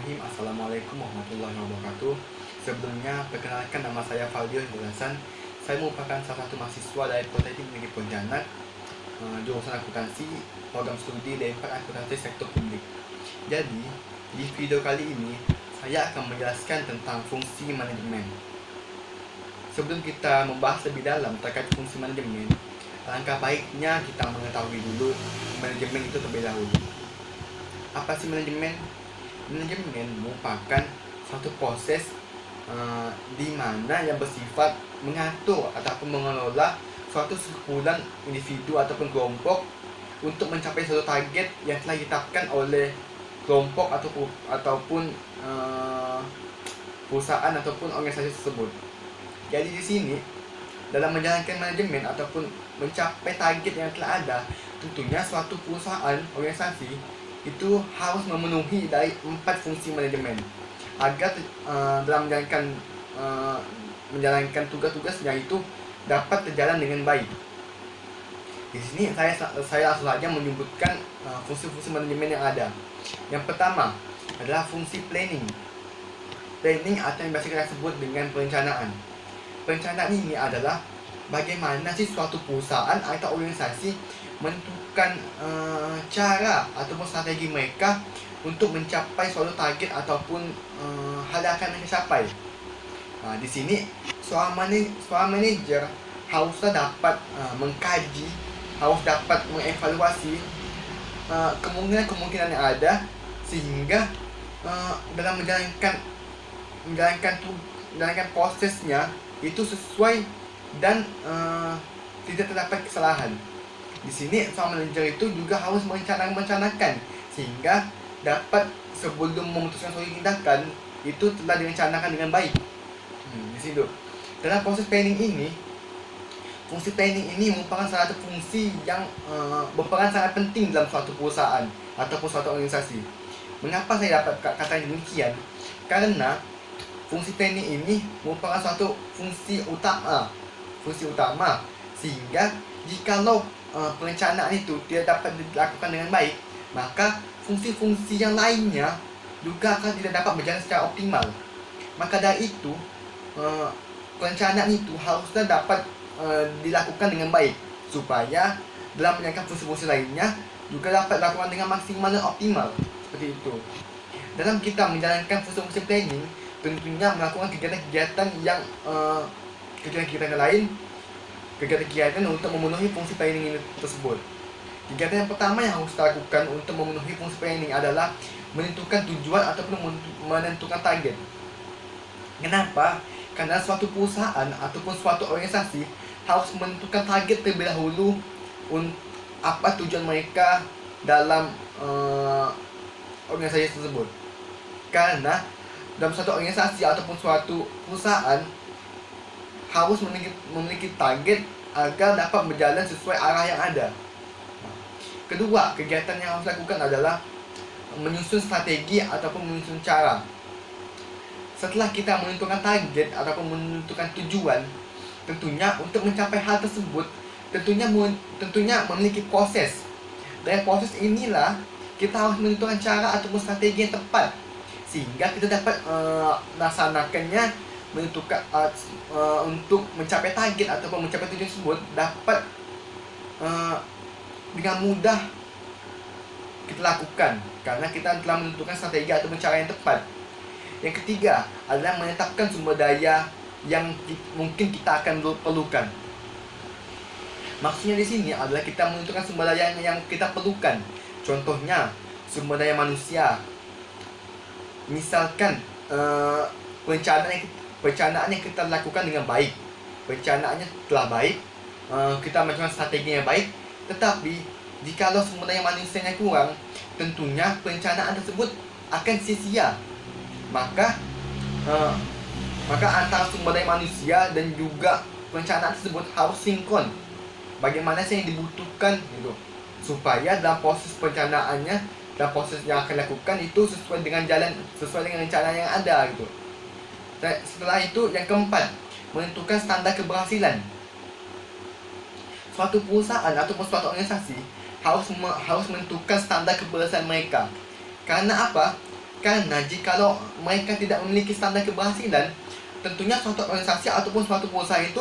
Bismillahirrahmanirrahim. Assalamualaikum warahmatullahi wabarakatuh. Sebelumnya, perkenalkan nama saya Fadil Hasan. Saya merupakan salah satu mahasiswa dari Politeknik Negeri Pontianak, jurusan akuntansi, program studi D4 Akuntansi Sektor Publik. Jadi, di video kali ini, saya akan menjelaskan tentang fungsi manajemen. Sebelum kita membahas lebih dalam terkait fungsi manajemen, alangkah baiknya kita mengetahui dulu manajemen itu terlebih dahulu. Apa sih manajemen? Manajemen merupakan suatu proses di mana yang bersifat mengatur ataupun mengelola suatu sekumpulan individu ataupun kelompok untuk mencapai suatu target yang telah ditetapkan oleh kelompok ataupun perusahaan ataupun organisasi tersebut. Jadi di sini dalam menjalankan manajemen ataupun mencapai target yang telah ada, tentunya suatu perusahaan organisasi itu harus memenuhi dari 4 fungsi manajemen agar dalam menjalankan tugas-tugasnya itu dapat berjalan dengan baik. Di sini saya langsung saja menyebutkan fungsi-fungsi manajemen yang ada. Yang pertama adalah fungsi planning. Planning atau yang biasa kita sebut dengan perencanaan. Perencanaan ini adalah bagaimana sih suatu perusahaan atau organisasi menentukan cara ataupun strategi mereka untuk mencapai suatu target ataupun hal yang akan mereka capai. Di sini seorang manajer haruslah dapat mengkaji, harus dapat mengevaluasi kemungkinan yang ada sehingga dalam menjalankan prosesnya itu sesuai dan tidak terdapat kesalahan. Di sini seorang manajer itu juga harus merencanakan sehingga dapat sebelum memutuskan suatu tindakan itu telah direncanakan dengan baik. Di situ. Dalam proses planning ini, fungsi planning ini merupakan salah satu fungsi yang berperan sangat penting dalam suatu perusahaan ataupun suatu organisasi. Mengapa saya dapat kata demikian? Karena fungsi planning ini merupakan suatu fungsi utama sehingga jikalau perencanaan itu tidak dapat dilakukan dengan baik, maka fungsi-fungsi yang lainnya juga akan tidak dapat berjalan secara optimal. Maka dari itu, perencanaan itu harusnya dapat dilakukan dengan baik supaya dalam menjalankan fungsi-fungsi lainnya juga dapat dilakukan dengan maksimal dan optimal. Seperti itu. Dalam kita menjalankan fungsi-fungsi planning, tentunya melakukan kegiatan-kegiatan yang kegiatan-kegiatan lain, kegiatan untuk memenuhi fungsi planning ini tersebut. Kegiatan yang pertama yang harus dilakukan untuk memenuhi fungsi planning adalah menentukan tujuan ataupun menentukan target. Kenapa? Karena suatu perusahaan ataupun suatu organisasi harus menentukan target terlebih dahulu apa tujuan mereka dalam organisasi tersebut. Karena dalam suatu organisasi ataupun suatu perusahaan harus memiliki target agar dapat berjalan sesuai arah yang ada. Kedua, kegiatan yang harus dilakukan adalah menyusun strategi ataupun menyusun cara. Setelah kita menentukan target ataupun menentukan tujuan, tentunya untuk mencapai hal tersebut tentunya memiliki proses. Dari proses inilah kita harus menentukan cara ataupun strategi yang tepat sehingga kita dapat melaksanakannya, menentukan untuk mencapai target ataupun mencapai tujuan tersebut dapat dengan mudah kita lakukan karena kita telah menentukan strategi ataupun cara yang tepat. Yang ketiga adalah menetapkan sumber daya yang mungkin kita akan perlukan. Maksudnya di sini adalah kita menentukan sumber daya yang kita perlukan. Contohnya sumber daya manusia. Misalkan perencanaan yang kita lakukan dengan baik, perencanaannya telah baik, kita melakukan strategi yang baik, tetapi jikalau sumber daya manusianya kurang, tentunya perencanaan tersebut akan sia-sia. Maka antara sumber daya manusia dan juga perencanaan tersebut harus sinkron. Bagaimana sih yang dibutuhkan gitu, supaya dalam proses perencanaannya, dalam proses yang akan dilakukan itu sesuai dengan rencana yang ada gitu. Setelah itu yang keempat, menentukan standar keberhasilan. Suatu perusahaan ataupun suatu organisasi harus menentukan standar keberhasilan mereka. Karena apa? Karena jikalau mereka tidak memiliki standar keberhasilan, tentunya suatu organisasi ataupun suatu perusahaan itu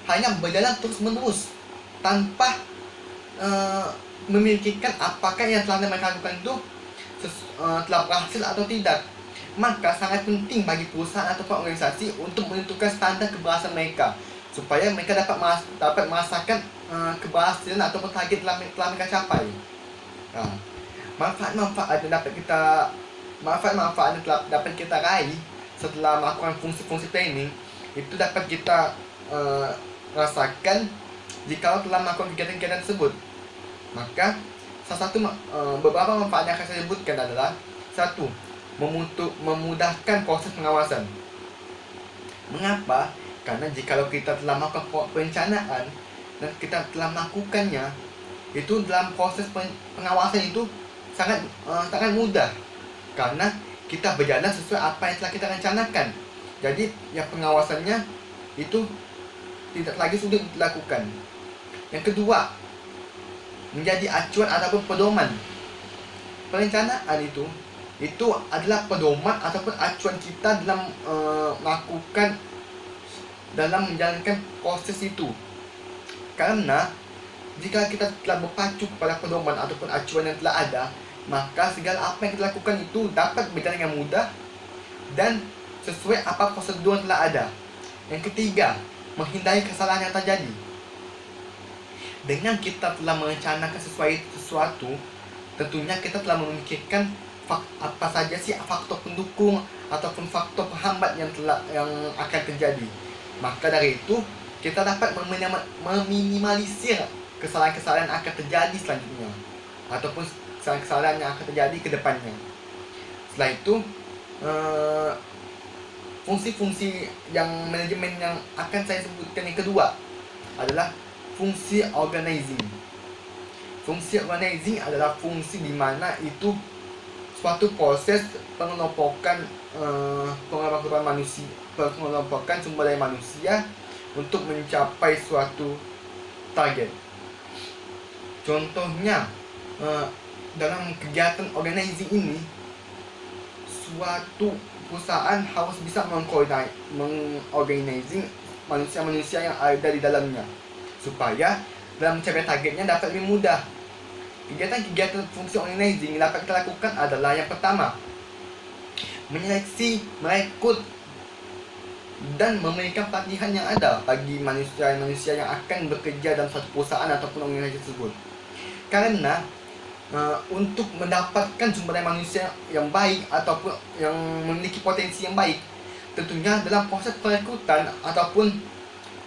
hanya berjalan terus-menerus tanpa memikirkan apakah yang telah mereka lakukan itu telah berhasil atau tidak. Maka sangat penting bagi perusahaan ataupun organisasi untuk menentukan standar keberhasilan mereka, supaya mereka dapat merasakan keberhasilan ataupun target telah mereka capai. Manfaat-manfaat yang dapat kita raih setelah melakukan fungsi-fungsi planning itu dapat kita rasakan jika telah melakukan kegiatan-kegiatan tersebut. Maka salah satu beberapa manfaat yang akan saya sebutkan adalah: satu, memudahkan proses pengawasan. Mengapa? Karena jikalau kita telah melakukan perencanaan dan kita telah melakukannya, itu dalam proses pengawasan itu sangat mudah, karena kita berjalan sesuai apa yang telah kita rencanakan. Jadi yang pengawasannya itu tidak lagi sulit dilakukan. Yang kedua, menjadi acuan ataupun pedoman. Perencanaan itu adalah pedoman ataupun acuan kita dalam menjalankan proses itu. Karena jika kita telah berpacu kepada pedoman ataupun acuan yang telah ada, maka segala apa yang kita lakukan itu dapat berjalan dengan mudah dan sesuai apa prosedur yang telah ada. Yang ketiga, menghindari kesalahan yang terjadi. Dengan kita telah merencanakan sesuatu, tentunya kita telah memikirkan apa saja sih faktor pendukung ataupun faktor penghambat yang akan terjadi. Maka dari itu, kita dapat meminimalisir kesalahan-kesalahan yang akan terjadi selanjutnya, ataupun kesalahan-kesalahan yang akan terjadi ke depannya. Setelah itu, fungsi-fungsi yang manajemen yang akan saya sebutkan yang kedua adalah fungsi organizing. Fungsi organizing adalah fungsi di mana itu suatu proses pengelompokan sumber daya manusia untuk mencapai suatu target. Contohnya, dalam kegiatan organizing ini, suatu perusahaan harus bisa mengorganising manusia-manusia yang ada di dalamnya, supaya dalam mencapai targetnya dapat lebih mudah. Kegiatan-kegiatan fungsi organizing yang dapat kita lakukan adalah: yang pertama, menyeleksi, merekrut, dan memberikan pelatihan yang ada bagi manusia-manusia yang akan bekerja dalam suatu perusahaan ataupun organisasi tersebut. Karena untuk mendapatkan sumber daya manusia yang baik ataupun yang memiliki potensi yang baik, tentunya dalam proses perekrutan ataupun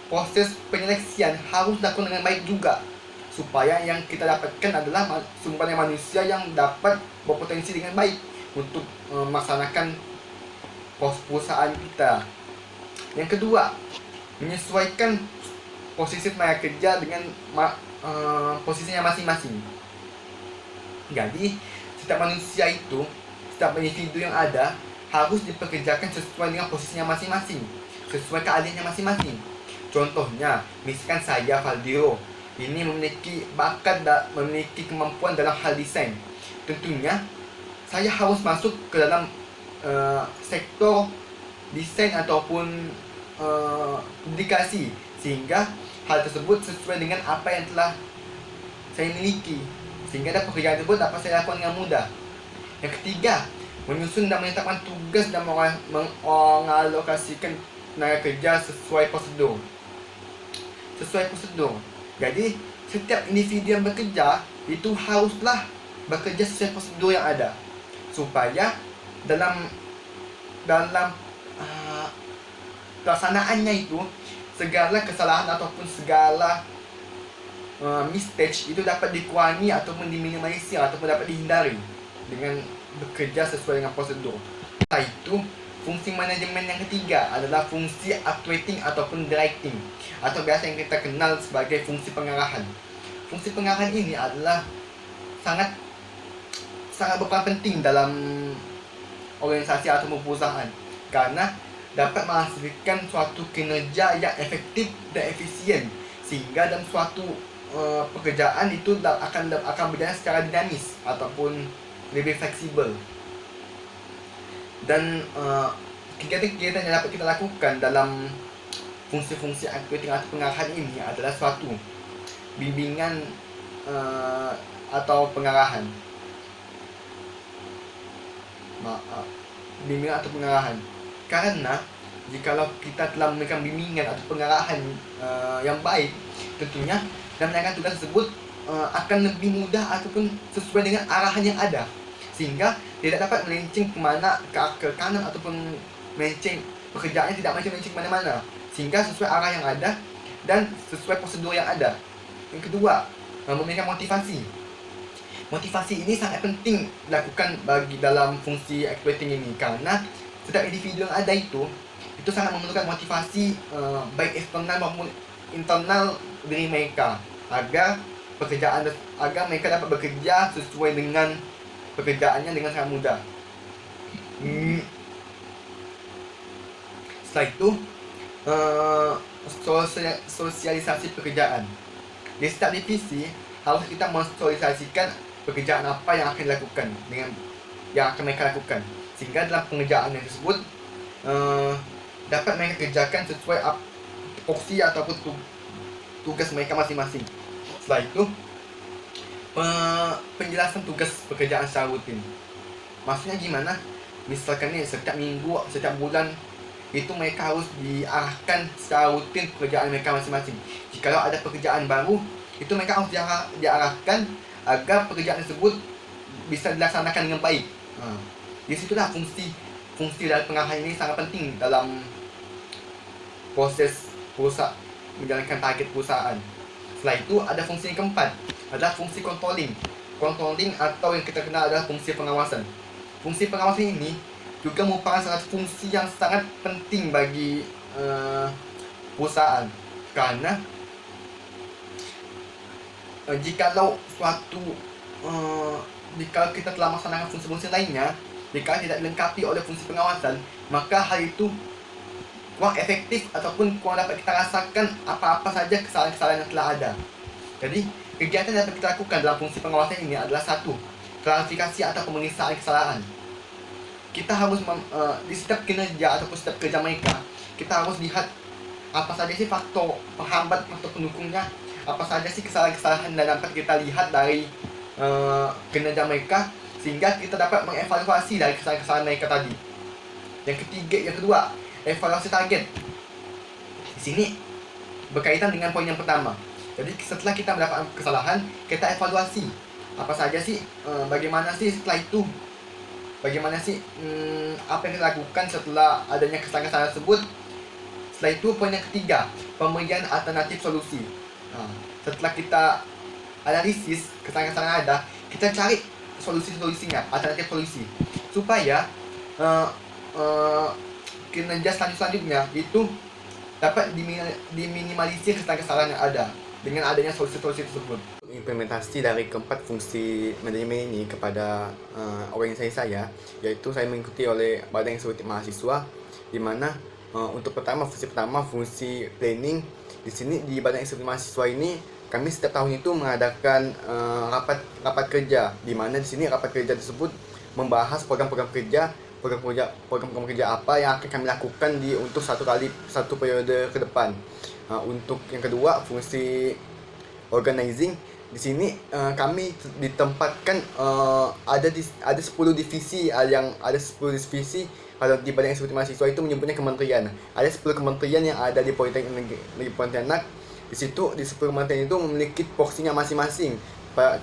proses penyeleksian harus dilakukan dengan baik juga, supaya yang kita dapatkan adalah sumber daya manusia yang dapat berpotensi dengan baik untuk melaksanakan perusahaan kita. Yang kedua, menyesuaikan posisi tenaga kerja dengan posisinya masing-masing. Jadi, setiap individu yang ada harus dipekerjakan sesuai dengan posisinya masing-masing, sesuai keahliannya masing-masing. Contohnya, misalkan saya, Faldiro, ini memiliki bakat dan memiliki kemampuan dalam hal desain. Tentunya, saya harus masuk ke dalam sektor desain ataupun publikasi, sehingga hal tersebut sesuai dengan apa yang telah saya miliki, sehingga pekerjaan tersebut dapat saya lakukan dengan mudah. Yang ketiga, menyusun dan menetapkan tugas dan mengalokasikan tenaga kerja sesuai prosedur. Jadi, setiap individu yang bekerja itu haruslah bekerja sesuai prosedur yang ada, supaya dalam pelaksanaannya itu segala kesalahan ataupun segala mistake itu dapat dikurangi ataupun diminimalisir ataupun dapat dihindari dengan bekerja sesuai dengan prosedur. Setelah itu, fungsi manajemen yang ketiga adalah fungsi actuating ataupun directing, atau biasa yang kita kenal sebagai fungsi pengarahan. Fungsi pengarahan ini adalah sangat berperan penting dalam organisasi atau perusahaan, karena dapat menghasilkan suatu kinerja yang efektif dan efisien, sehingga dalam suatu pekerjaan itu akan berjalan secara dinamis ataupun lebih fleksibel. Dan kegiatan-kegiatan yang dapat kita lakukan dalam fungsi-fungsi activating atau pengarahan ini adalah suatu bimbingan atau pengarahan. Bimbingan atau pengarahan. Karena jikalau kita telah memberikan bimbingan atau pengarahan yang baik, tentunya dalam menjalankan tugas tersebut akan lebih mudah ataupun sesuai dengan arahan yang ada, sehingga tidak dapat melenceng kemana, ke kanan ataupun melenceng, pekerjaannya tidak melenceng kemana-mana, sehingga sesuai arah yang ada dan sesuai prosedur yang ada. Yang kedua, memberikan motivasi. Motivasi ini sangat penting dilakukan bagi dalam fungsi activating ini, karena setiap individu yang ada itu sangat memerlukan motivasi baik eksternal maupun internal diri mereka, agar mereka dapat bekerja sesuai dengan pekerjaannya dengan sangat mudah. Setelah itu, sosialisasi pekerjaan. Di setiap divisi harus kita mensosialisasikan pekerjaan apa yang akan dilakukan dengan yang akan mereka lakukan, sehingga dalam pengerjaan yang tersebut dapat mereka kerjakan sesuai porsi ataupun tugas mereka masing-masing. Setelah itu, penjelasan tugas pekerjaan secara rutin. Maksudnya gimana? Misalkan nih, setiap minggu, setiap bulan itu mereka harus diarahkan secara rutin pekerjaan mereka masing-masing. Jika ada pekerjaan baru, itu mereka harus diarahkan agar pekerjaan tersebut bisa dilaksanakan dengan baik. Disitulah fungsi dari pengarahan ini sangat penting dalam proses perusahaan menjalankan target perusahaan. Setelah itu, ada fungsi yang keempat, adalah fungsi controlling. Controlling atau yang kita kenal adalah fungsi pengawasan. Fungsi pengawasan ini juga merupakan salah satu fungsi yang sangat penting bagi perusahaan, karena jikalau kita telah melaksanakan fungsi-fungsi lainnya, jika tidak dilengkapi oleh fungsi pengawasan, maka hal itu kurang efektif ataupun kurang dapat kita rasakan apa-apa saja kesalahan-kesalahan yang telah ada. Jadi, kegiatan yang dapat kita lakukan dalam fungsi pengawasan ini adalah satu, klarifikasi atau pemeriksaan kesalahan. Kita harus di setiap kinerja ataupun setiap kerja mereka, kita harus lihat apa saja sih faktor penghambat, faktor pendukungnya, apa saja sih kesalahan-kesalahan yang dapat kita lihat dari kinerja mereka, sehingga kita dapat mengevaluasi dari kesalahan-kesalahan mereka tadi. Yang kedua, evaluasi target. Di sini berkaitan dengan poin yang pertama. Jadi setelah kita mendapatkan kesalahan, kita evaluasi apa saja sih, bagaimana sih setelah itu, bagaimana sih apa yang kita lakukan setelah adanya kesalahan-kesalahan tersebut. Setelah itu, poin yang ketiga, pemberian alternatif solusi. Setelah kita analisis kesalahan-kesalahan ada, kita cari solusi-solusinya, alternatif solusi, supaya kinerja selanjutnya itu dapat diminimalisir kesalahan-kesalahan yang ada dengan adanya solusi-solusi tersebut. Implementasi dari keempat fungsi manajemen ini kepada organisasi saya, yaitu saya mengikuti oleh Badan Eksekutif Mahasiswa, di mana untuk fungsi planning. Di sini di Badan Eksekutif Mahasiswa ini kami setiap tahun itu mengadakan rapat kerja, di mana di sini rapat kerja tersebut membahas program-program kerja apa yang akan kami lakukan untuk satu periode ke depan. Untuk yang kedua, fungsi organizing. Di sini kami ditempatkan ada 10 divisi kalau di Badan Eksekutif Mahasiswa itu menyebutnya kementerian. Ada 10 kementerian yang ada di Politeknik Negeri Pontianak. Di situ di 10 kementerian itu memiliki porsinya masing-masing.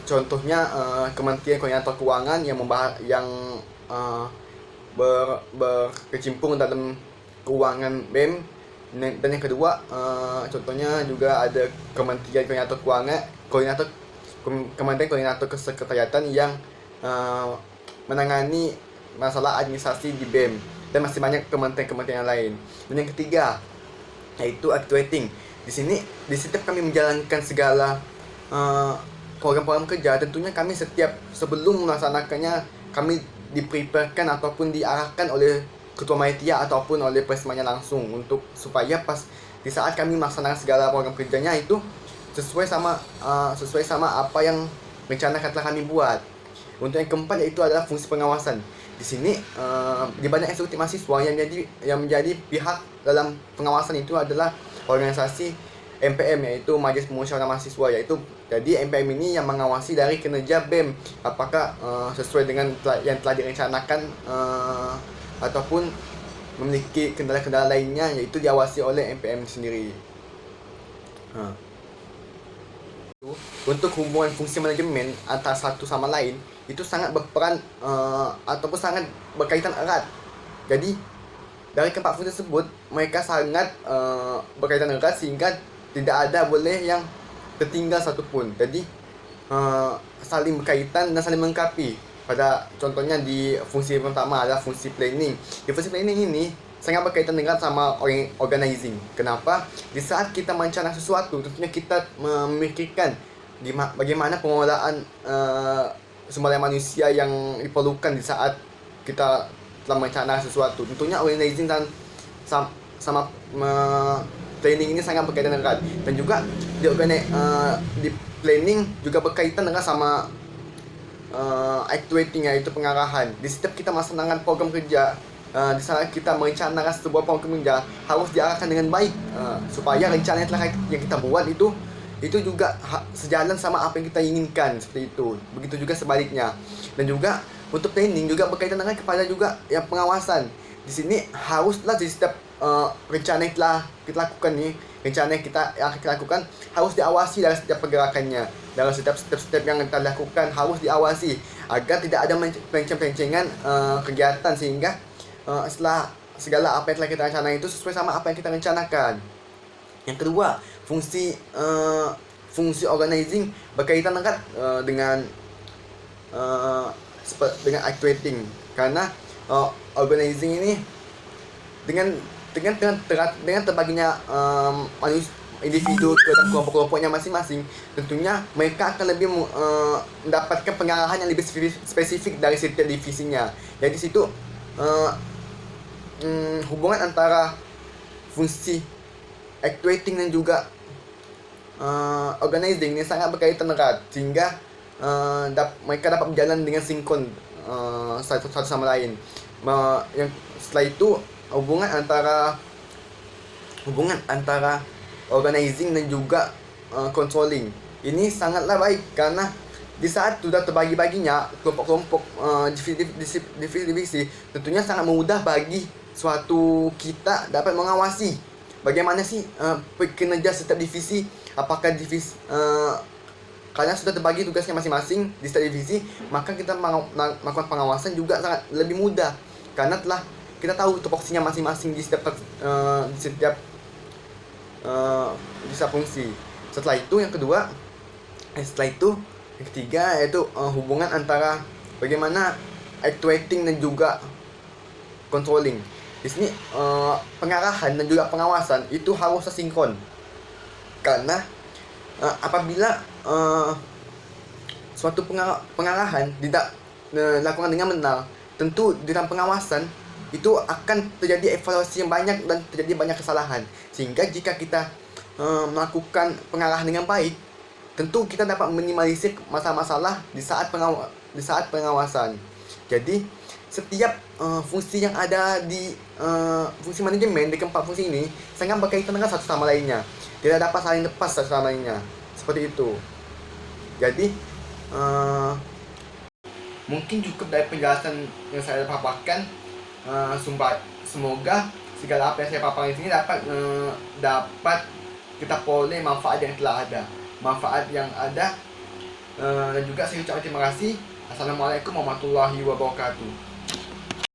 Contohnya Kementerian Koordinator Keuangan yang berkecimpung dalam keuangan BEM. Dan yang kedua, contohnya juga ada Kementerian Koordinator Kesekretariatan yang menangani masalah administrasi di BEM, dan masih banyak kementerian lain. Dan yang ketiga, yaitu activating. Di sini, di setiap kami menjalankan segala program-program kerja, tentunya kami sebelum melaksanakannya, kami dipreparekan ataupun diarahkan oleh ketua panitia ataupun oleh presmanya langsung, supaya pas di saat kami melaksanakan segala program kerjanya itu sesuai sama apa yang rencana telah kami buat. Untuk yang keempat, yaitu adalah fungsi pengawasan. Di sini di banyak eksekutif mahasiswa yang menjadi pihak dalam pengawasan itu adalah organisasi MPM, yaitu Majelis Pemusyawaratan Mahasiswa, yaitu jadi MPM ini yang mengawasi dari kinerja BEM apakah sesuai dengan yang telah direncanakan ataupun memiliki kendala-kendala lainnya, yaitu diawasi oleh MPM sendiri. Untuk hubungan fungsi manajemen antara satu sama lain itu sangat berperan ataupun sangat berkaitan erat. Jadi dari keempat fungsi tersebut mereka sangat berkaitan erat sehingga tidak ada boleh yang tertinggal satupun. Jadi saling berkaitan dan saling melengkapi. Pada contohnya di fungsi pertama adalah fungsi planning. Di fungsi planning ini sangat berkaitan dengan sama organizing. Kenapa? Di saat kita merencanakan sesuatu, tentunya kita memikirkan bagaimana pengelolaan sumber daya manusia yang diperlukan di saat kita telah merencanakan sesuatu. Tentunya organizing dan sama planning ini sangat berkaitan erat. Dan juga di planning juga berkaitan dengan sama actuating, yaitu pengarahan. Di setiap kita melaksanakan program kerja, di saat kita merencanakan sebuah program kerja harus diarahkan dengan baik supaya rencana yang kita buat itu juga sejalan sama apa yang kita inginkan, seperti itu. Begitu juga sebaliknya. Dan juga untuk planning juga berkaitan dengan kepada juga yang pengawasan. Di sini haruslah di setiap rencana yang telah kita lakukan nih, rencana yang kita lakukan harus diawasi dari setiap pergerakannya, dalam setiap step-step yang kita lakukan harus diawasi agar tidak ada pelencengan kegiatan, sehingga setelah segala apa yang telah kita rencanakan itu sesuai sama apa yang kita rencanakan. Yang kedua, fungsi organizing berkaitan erat dengan actuating, karena organizing ini dengan terbaginya individu ke dalam kelompok-kelompoknya masing-masing, tentunya mereka akan lebih mendapatkan pengarahan yang lebih spesifik dari setiap divisinya. Jadi situ hubungan antara fungsi actuating dan juga organizing ini sangat berkaitan erat, sehingga mereka dapat berjalan dengan sinkron satu sama lain. Yang setelah itu hubungan antara organizing dan juga controlling ini sangatlah baik, karena di saat sudah terbagi-baginya kelompok-kelompok divisi, tentunya sangat mudah bagi suatu kita dapat mengawasi bagaimana sih kinerja setiap divisi. Apakah divisi karena sudah terbagi tugasnya masing-masing di setiap divisi, maka kita melakukan pengawasan juga sangat lebih mudah, karena telah kita tahu tupoksinya masing-masing di setiap fungsi. Setelah itu yang ketiga yaitu hubungan antara bagaimana actuating dan juga controlling. Di sini pengarahan dan juga pengawasan itu harus sinkron, karena apabila suatu pengarahan tidak dilakukan dengan benar, tentu di dalam pengawasan itu akan terjadi evaluasi yang banyak dan terjadi banyak kesalahan. Sehingga jika kita melakukan pengarahan dengan baik, tentu kita dapat minimalisir masalah-masalah di saat pengawasan. Jadi setiap fungsi yang ada di fungsi manajemen di keempat fungsi ini sangat berkaitan dengan satu sama lainnya, tidak dapat saling lepas satu sama lainnya, seperti itu. Jadi mungkin cukup dari penjelasan yang saya paparkan. Semoga segala apa yang saya paparkan di sini dapat kita peroleh manfaat yang telah ada, dan juga saya ucapkan terima kasih. Assalamualaikum warahmatullahi wabarakatuh.